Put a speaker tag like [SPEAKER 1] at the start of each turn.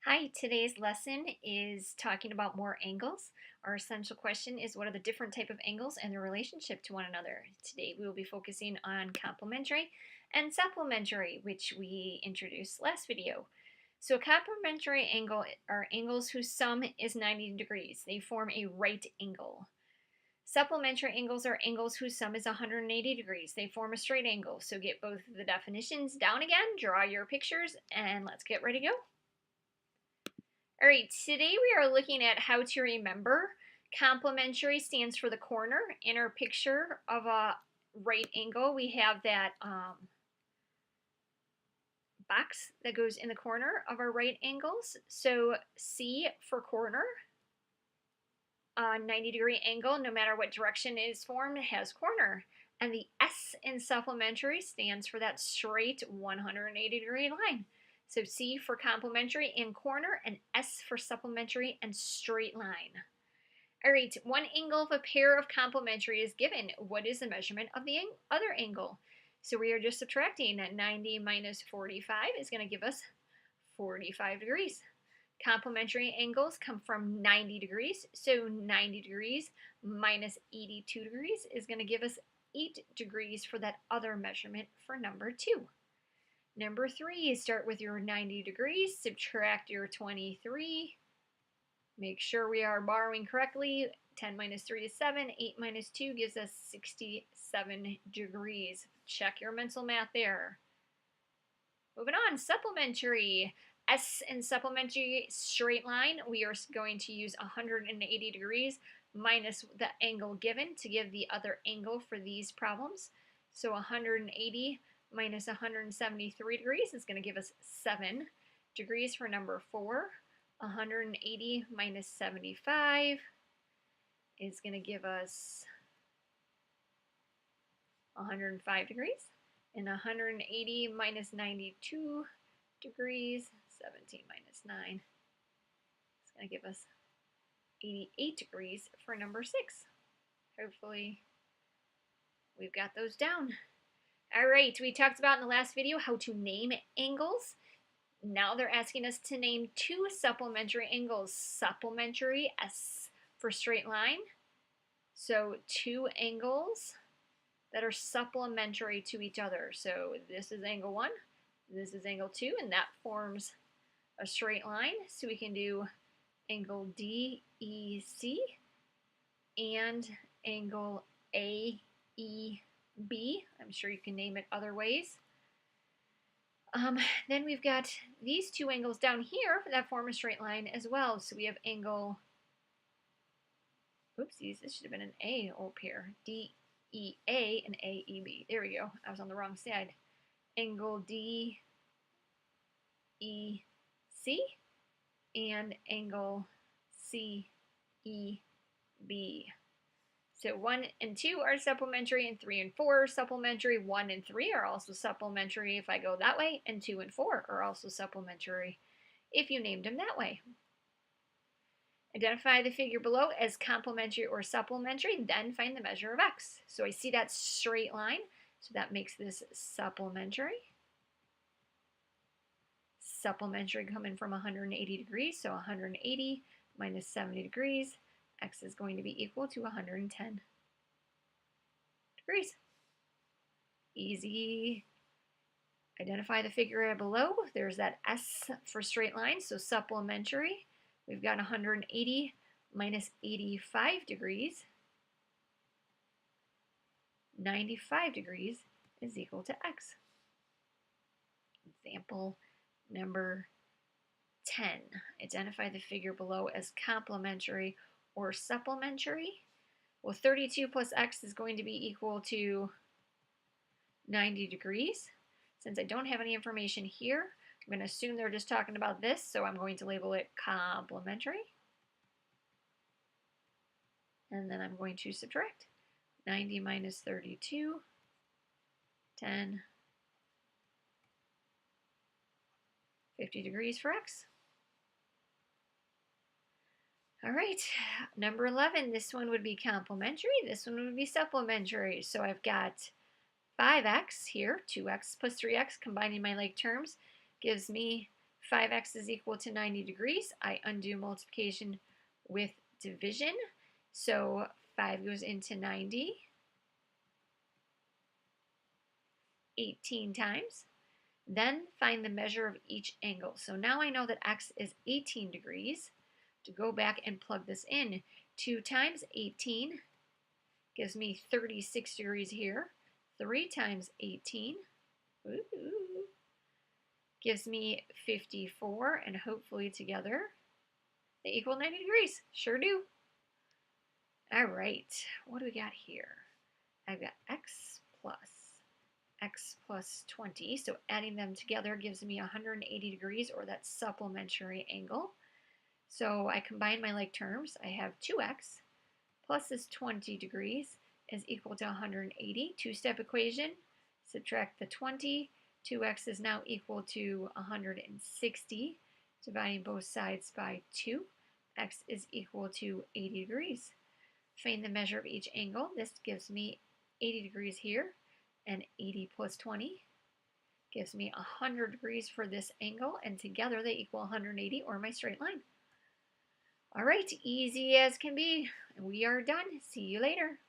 [SPEAKER 1] Hi, today's lesson is talking about more angles. Our essential question is what are the different type of angles and their relationship to one another? Today we will be focusing on complementary and supplementary, which we introduced last video. So a complementary angle are angles whose sum is 90 degrees. They form a right angle. Supplementary angles are angles whose sum is 180 degrees. They form a straight angle. So get both of the definitions down again, draw your pictures, and let's get ready to go. All right, today we are looking at how to remember. Complementary stands for the corner. In our picture of a right angle, we have that box that goes in the corner of our right angles. So C for corner. A 90-degree angle, no matter what direction it is formed, has corner. And the S in supplementary stands for that straight 180-degree line. So C for complementary and corner, and S for supplementary and straight line. All right, one angle of a pair of complementary is given. What is the measurement of the other angle? So we are just subtracting. 90 minus 45 is going to give us 45 degrees. Complementary angles come from 90 degrees, so 90 degrees minus 82 degrees is going to give us 8 degrees for that other measurement for number 2. Number 3, start with your 90 degrees, subtract your 23. Make sure we are borrowing correctly. 10 minus 3 is 7. 8 minus 2 gives us 67 degrees. Check your mental math there. Moving on, supplementary. S in supplementary straight line, we are going to use 180 degrees minus the angle given to give the other angle for these problems. So 180 minus 173 degrees is going to give us 7 degrees for number 4. 180 minus 75 is going to give us 105 degrees. And 180 minus 92 degrees, 17 minus 9, is going to give us 88 degrees for number 6. Hopefully we've got those down. All right, we talked about in the last video how to name angles. Now they're asking us to name 2 supplementary angles. Supplementary, S for straight line. So 2 angles that are supplementary to each other. So this is angle 1, this is angle 2, and that forms a straight line. So we can do angle DEC and angle AEB. I'm sure you can name it other ways. Then we've got these 2 angles down here that form a straight line as well. So we have angle, oopsies, this should have been an A up here, DEA and AEB. There we go. I was on the wrong side. Angle DEC and angle CEB. So 1 and 2 are supplementary, and 3 and 4 are supplementary. 1 and 3 are also supplementary if I go that way, and 2 and 4 are also supplementary if you named them that way. Identify the figure below as complementary or supplementary, then find the measure of x. So I see that straight line, so that makes this supplementary. Supplementary coming from 180 degrees, so 180 minus 70 degrees, x is going to be equal to 110 degrees. Easy. Identify the figure below. There's that S for straight line, so supplementary. We've got 180 minus 85 degrees. 95 degrees is equal to x. Example number 10. Identify the figure below as complementary or supplementary. Well, 32 plus x is going to be equal to 90 degrees. Since I don't have any information here, I'm going to assume they're just talking about this, so I'm going to label it complementary. And then I'm going to subtract 90 minus 32, 10, 50 degrees for x. All right, number 11, this one would be complementary, this one would be supplementary. So I've got 5x here, 2x plus 3x, combining my like terms gives me 5x is equal to 90 degrees. I undo multiplication with division. So 5 goes into 90 18 times. Then find the measure of each angle. So now I know that x is 18 degrees. To go back and plug this in, 2 times 18 gives me 36 degrees here. 3 times 18 gives me 54, and hopefully together they equal 90 degrees. Sure do. All right, what do we got here? I've got x plus 20, so adding them together gives me 180 degrees, or that supplementary angle. So I combine my like terms. I have 2x plus this 20 degrees is equal to 180. Two-step equation, subtract the 20. 2x is now equal to 160. Dividing both sides by 2, x is equal to 80 degrees. Find the measure of each angle. This gives me 80 degrees here, and 80 plus 20 gives me 100 degrees for this angle, and together they equal 180, or my straight line. All right, easy as can be. We are done. See you later.